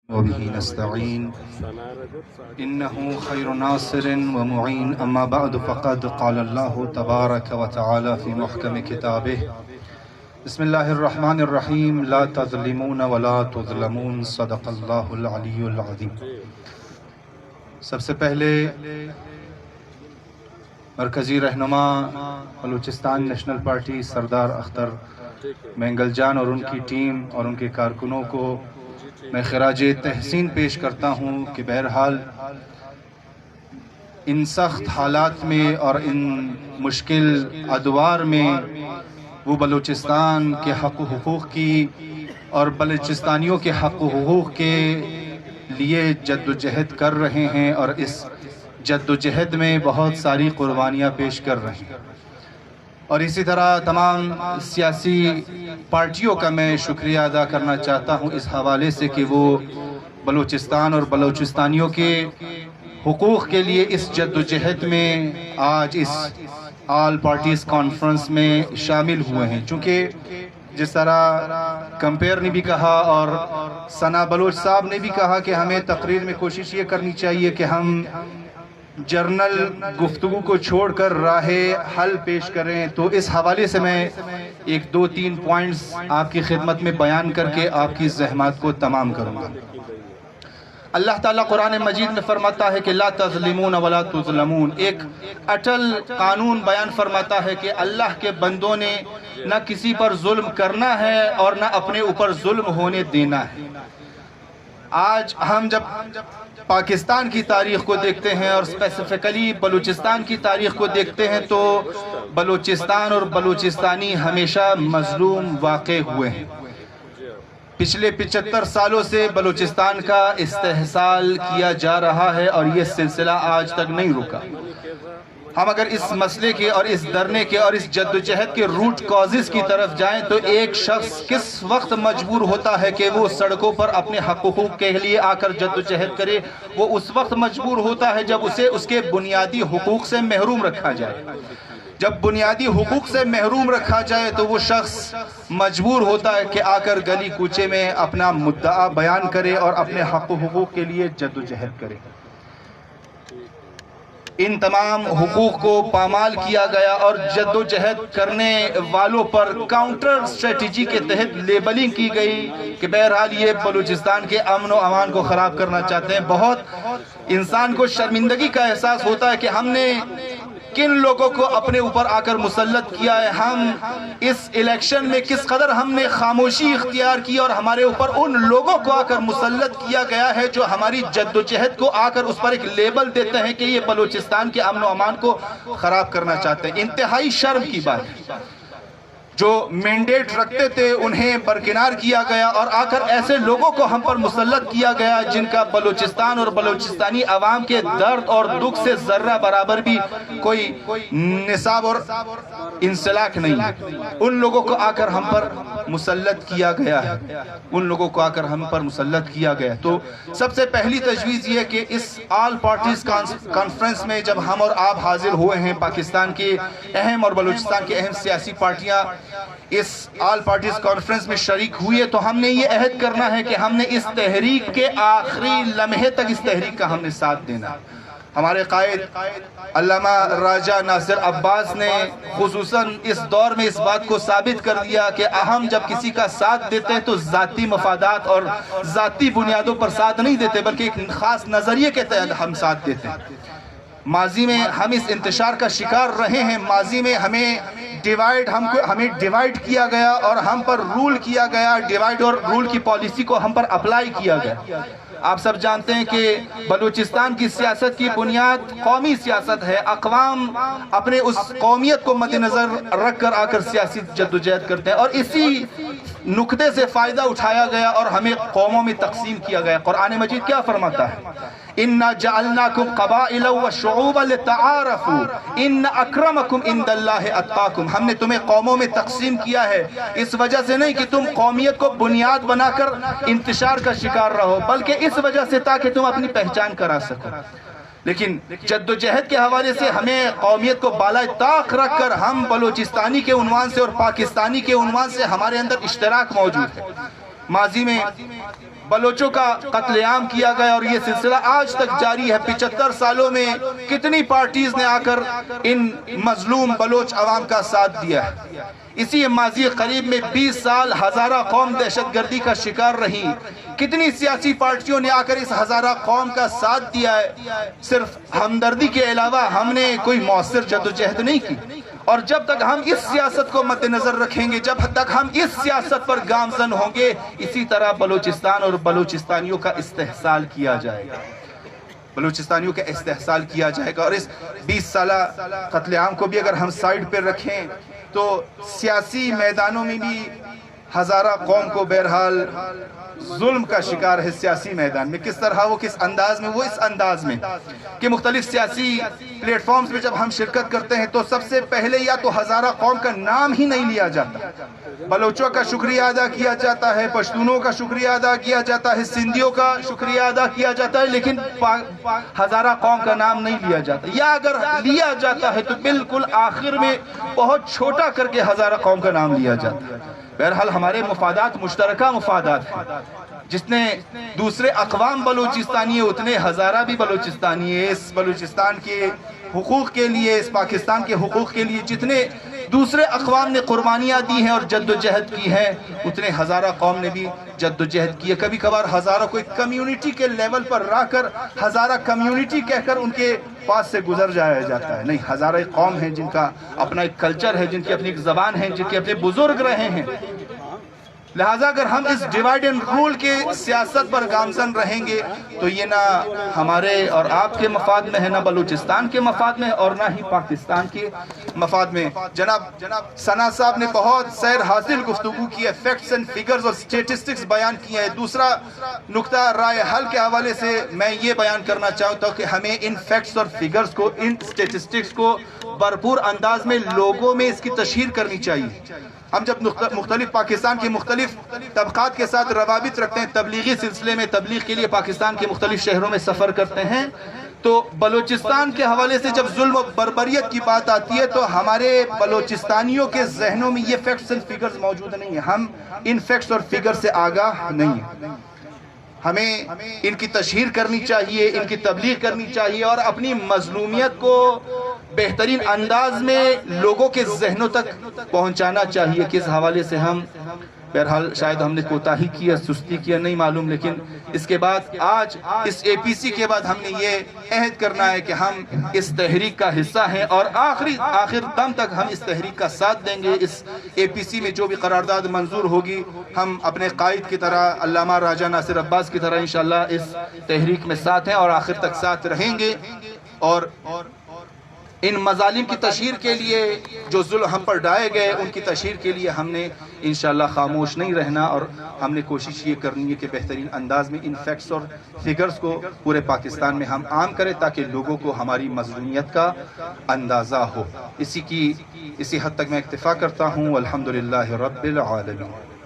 وبه نستعين إنه خير ناصر ومعين أما بعد فقد قال الله تبارك وتعالى في محكم كتابه بسم الله الرحمن الرحيم لا تظلمون ولا تظلمون صدق الله العلي العظيم۔ سب سے پہلے مرکزی رہنما بلوچستان نیشنل پارٹی سردار اختر مینگل جان اور ان کی ٹیم اور ان کے کارکنوں کو میں خراج تحسین پیش کرتا ہوں کہ بہرحال ان سخت حالات میں اور ان مشکل ادوار میں وہ بلوچستان کے حق و حقوق کی اور بلوچستانیوں کے حق و حقوق کے لیے جد و جہد کر رہے ہیں اور اس جد و جہد میں بہت ساری قربانیاں پیش کر رہے ہیں، اور اسی طرح تمام سیاسی پارٹیوں کا میں شکریہ ادا کرنا چاہتا ہوں اس حوالے سے کہ وہ بلوچستان اور بلوچستانیوں کے حقوق کے لیے اس جد و جہد میں آج اس آل پارٹیز کانفرنس میں شامل ہوئے ہیں۔ چونکہ جس طرح کمپیر نے بھی کہا اور ثنا بلوچ صاحب نے بھی کہا کہ ہمیں تقریر میں کوشش یہ کرنی چاہیے کہ ہم جرنل گفتگو کو چھوڑ کر راہ حل پیش کریں، تو اس حوالے سے میں ایک دو تین پوائنٹس آپ کی خدمت میں بیان کر کے آپ کی زحمات کو تمام کروں گا۔ اللہ تعالیٰ قرآن مجید میں فرماتا ہے کہ لا تظلمون ولا تظلمون، ایک اٹل قانون بیان فرماتا ہے کہ اللہ کے بندوں نے نہ کسی پر ظلم کرنا ہے اور نہ اپنے اوپر ظلم ہونے دینا ہے۔ آج ہم جب پاکستان کی تاریخ کو دیکھتے ہیں اور اسپیسیفکلی بلوچستان کی تاریخ کو دیکھتے ہیں تو بلوچستان اور بلوچستانی ہمیشہ مظلوم واقع ہوئے ہیں۔ پچھلے 75 سالوں سے بلوچستان کا استحصال کیا جا رہا ہے اور یہ سلسلہ آج تک نہیں رکا۔ ہم اگر اس مسئلے کے اور اس دھرنے کے اور اس جد و جہد کے روٹ کازز کی طرف جائیں تو ایک شخص کس وقت مجبور ہوتا ہے کہ وہ سڑکوں پر اپنے حق و حقوق کے لیے آ کر جد و جہد کرے؟ وہ اس وقت مجبور ہوتا ہے جب اسے اس کے بنیادی حقوق سے محروم رکھا جائے۔ جب بنیادی حقوق سے محروم رکھا جائے تو وہ شخص مجبور ہوتا ہے کہ آ کر گلی کوچے میں اپنا مدعا بیان کرے اور اپنے حق و حقوق کے لیے جد و جہد کرے۔ ان تمام حقوق کو پامال کیا گیا اور جد و جہد کرنے والوں پر کاؤنٹر اسٹریٹجی کے تحت لیبلنگ کی گئی کہ بہرحال یہ بلوچستان کے امن و امان کو خراب کرنا چاہتے ہیں۔ بہت انسان کو شرمندگی کا احساس ہوتا ہے کہ ہم نے کن لوگوں کو اپنے اوپر آ کر مسلط کیا ہے، ہم اس الیکشن میں کس قدر ہم نے خاموشی اختیار کی اور ہمارے اوپر ان لوگوں کو آ کر مسلط کیا گیا ہے جو ہماری جد و جہد کو آ کر اس پر ایک لیبل دیتے ہیں کہ یہ بلوچستان کے امن و امان کو خراب کرنا چاہتے ہیں۔ انتہائی شرم کی بات ہے، جو مینڈیٹ رکھتے تھے انہیں برکنار کیا گیا اور آ کر ایسے لوگوں کو ہم پر مسلط کیا گیا جن کا بلوچستان اور بلوچستانی عوام کے درد اور دکھ سے ذرہ برابر بھی کوئی نصاب اور انسلاک نہیں ہے۔ ان لوگوں کو آ کر ہم پر مسلط کیا گیا ہے، ان لوگوں کو آ کر ہم پر مسلط کیا گیا ہے۔ تو سب سے پہلی تجویز یہ کہ اس آل پارٹیز کانفرنس میں جب ہم اور آپ حاضر ہوئے ہیں، پاکستان کی اہم اور بلوچستان کی اہم سیاسی پارٹیاں اس آل پارٹیز کانفرنس میں شریک ہوئی ہے، تو ہم نے یہ عہد کرنا ہے کہ ہم نے اس تحریک کے آخری لمحے تک اس تحریک کا ہم نے ساتھ دینا ہے۔ ہمارے قائد علامہ راجہ ناصر عباس نے خصوصاً اس دور میں اس بات کو ثابت کر دیا کہ ہم جب کسی کا ساتھ دیتے ہیں تو ذاتی مفادات اور ذاتی بنیادوں پر ساتھ نہیں دیتے بلکہ ایک خاص نظریے کے تحت ہم ساتھ دیتے ہیں۔ ماضی میں ہم اس انتشار کا شکار رہے ہیں، ماضی میں ہمیں ڈیوائیڈ کیا گیا اور ہم پر رول کیا گیا، ڈیوائیڈ اور رول کی پالیسی کو ہم پر اپلائی کیا گیا۔ آپ سب جانتے ہیں کہ بلوچستان کی سیاست کی بنیاد قومی سیاست ہے، اقوام اپنے اس قومیت کو مد نظر رکھ کر آ کر سیاسی جدوجہد کرتے ہیں اور اسی نقطے سے فائدہ اٹھایا گیا اور ہمیں قوموں میں تقسیم کیا گیا۔ قرآن مجید کیا فرماتا ہے؟ اِنَّا جَعَلْنَاكُمْ قَبَائِلَ وَشُعُوبًا لِتَعَارَفُوا اِنَّ أَكْرَمَكُمْ عِنْدَ اللَّهِ أَتْقَاكُمْ، ہم نے تمہیں قوموں میں تقسیم کیا ہے اس وجہ سے نہیں کہ تم قومیت کو بنیاد بنا کر انتشار کا شکار رہو، بلکہ اس وجہ سے تاکہ تم اپنی پہچان کرا سکو۔ لیکن جد و جہد کے حوالے سے ہمیں قومیت کو بالائے طاق رکھ کر ہم بلوچستانی کے عنوان سے اور پاکستانی کے عنوان سے ہمارے اندر اشتراک موجود ہے۔ ماضی میں بلوچوں کا قتل عام کیا گیا اور یہ سلسلہ آج تک جاری ہے۔ 75 سالوں میں کتنی پارٹیز نے آ کر ان مظلوم بلوچ عوام کا ساتھ دیا ہے۔ اسی ماضی قریب میں 20 سال ہزارہ قوم دہشت گردی کا شکار رہی۔ کتنی سیاسی پارٹیوں نے آ کر اس ہزارہ قوم کا ساتھ دیا ہے۔ صرف ہمدردی کے علاوہ ہم نے کوئی مؤثر جدوجہد نہیں کی۔ اور جب تک ہم اس سیاست کو مد نظر رکھیں گے، جب تک ہم اس سیاست پر گامزن ہوں گے، اسی طرح بلوچستان اور بلوچستانیوں کا استحصال کیا جائے گا، بلوچستانیوں کا استحصال کیا جائے گا۔ اور اس 20 سالہ قتل عام کو بھی اگر ہم سائیڈ پہ رکھیں تو سیاسی میدانوں میں بھی ہزارہ قوم کو بہرحال ظلم کا شکار ہے۔ سیاسی میدان میں کس طرح وہ کس انداز میں، وہ اس انداز میں کہ مختلف سیاسی پلیٹ فارمز میں جب ہم شرکت کرتے ہیں تو سب سے پہلے یا تو ہزارہ قوم کا نام ہی نہیں لیا جاتا، بلوچوں کا شکریہ ادا کیا جاتا ہے، پشتونوں کا شکریہ ادا کیا جاتا ہے، سندھیوں کا شکریہ ادا کیا جاتا ہے، لیکن ہزارہ قوم کا نام نہیں لیا جاتا، یا اگر لیا جاتا ہے تو بالکل آخر میں بہت چھوٹا کر کے ہزارہ قوم کا نام لیا جاتا ہے۔ بہرحال ہمارے مفادات مشترکہ مفادات ہیں، جتنے دوسرے اقوام بلوچستانی ہیں اتنے ہزارہ بھی بلوچستانی ہیں۔ اس بلوچستان کے حقوق کے لیے، اس پاکستان کے حقوق کے لیے جتنے دوسرے اقوام نے قربانیاں دی ہیں اور جد و جہد کی ہیں، اتنے ہزارہ قوم نے بھی جد و جہد کی ہے۔ کبھی کبھار ہزارہ کو ایک کمیونٹی کے لیول پر رہ کر ہزارہ کمیونٹی کہہ کر ان کے پاس سے گزر جایا جاتا ہے، نہیں، ہزارہ ایک قوم ہے جن کا اپنا ایک کلچر ہے، جن کی اپنی ایک زبان ہے، جن کے اپنے بزرگ رہے ہیں۔ لہٰذا اگر ہم اس ڈیوائیڈ اینڈ رول کے سیاست پر گامزن رہیں گے تو یہ نہ ہمارے اور آپ کے مفاد میں ہے، نہ بلوچستان کے مفاد میں اور نہ ہی پاکستان کے مفاد میں۔ جناب ثنا صاحب نے بہت سیر حاصل گفتگو کی ہے، فیکٹس اینڈ فیگرز اور سٹیٹسٹکس بیان کی ہے۔ دوسرا نقطہ رائے حل کے حوالے سے میں یہ بیان کرنا چاہتا ہوں کہ ہمیں ان فیکٹس اور فیگرز کو، ان سٹیٹسٹکس کو بھرپور انداز میں لوگوں میں اس کی تشہیر کرنی چاہیے۔ ہم جب مختلف پاکستان کے مختلف طبقات کے ساتھ روابط رکھتے ہیں، تبلیغی سلسلے میں تبلیغ کے لیے پاکستان کے مختلف شہروں میں سفر کرتے ہیں، تو بلوچستان کے حوالے سے جب ظلم و بربریت کی بات آتی ہے تو ہمارے بلوچستانیوں کے ذہنوں میں یہ فیکٹس اینڈ فیگرز موجود نہیں ہیں، ہم ان فیکٹس اور فیگر سے آگاہ نہیں ہیں۔ ہمیں ان کی تشہیر کرنی چاہیے، ان کی تبلیغ کرنی چاہیے اور اپنی مظلومیت کو بہترین انداز میں لوگوں کے ذہنوں تک پہنچانا چاہیے۔ کس حوالے سے ہم بہرحال شاید ہم نے کوتاہی کیا، سستی کیا، نہیں معلوم، لیکن اس کے بعد آج اس اے پی سی کے بعد ہم نے یہ عہد کرنا ہے کہ ہم اس تحریک کا حصہ ہیں اور آخر دم تک ہم اس تحریک کا ساتھ دیں گے۔ اس اے پی سی میں جو بھی قرارداد منظور ہوگی، ہم اپنے قائد کی طرح علامہ راجہ ناصر عباس کی طرح انشاءاللہ اس تحریک میں ساتھ ہیں اور آخر تک ساتھ رہیں گے۔ اور ان مظالم کی تشہیر کے لیے جو ظلم ہم پر ڈھائے گئے، ان کی تشہیر کے لیے ہم نے انشاءاللہ خاموش نہیں رہنا اور ہم نے کوشش یہ کرنی ہے کہ بہترین انداز میں ان فیکٹس اور فیگرز کو پورے پاکستان میں ہم عام کریں تاکہ لوگوں کو ہماری مظلومیت کا اندازہ ہو۔ اسی حد تک میں اکتفا کرتا ہوں۔ الحمدللہ رب العالمین۔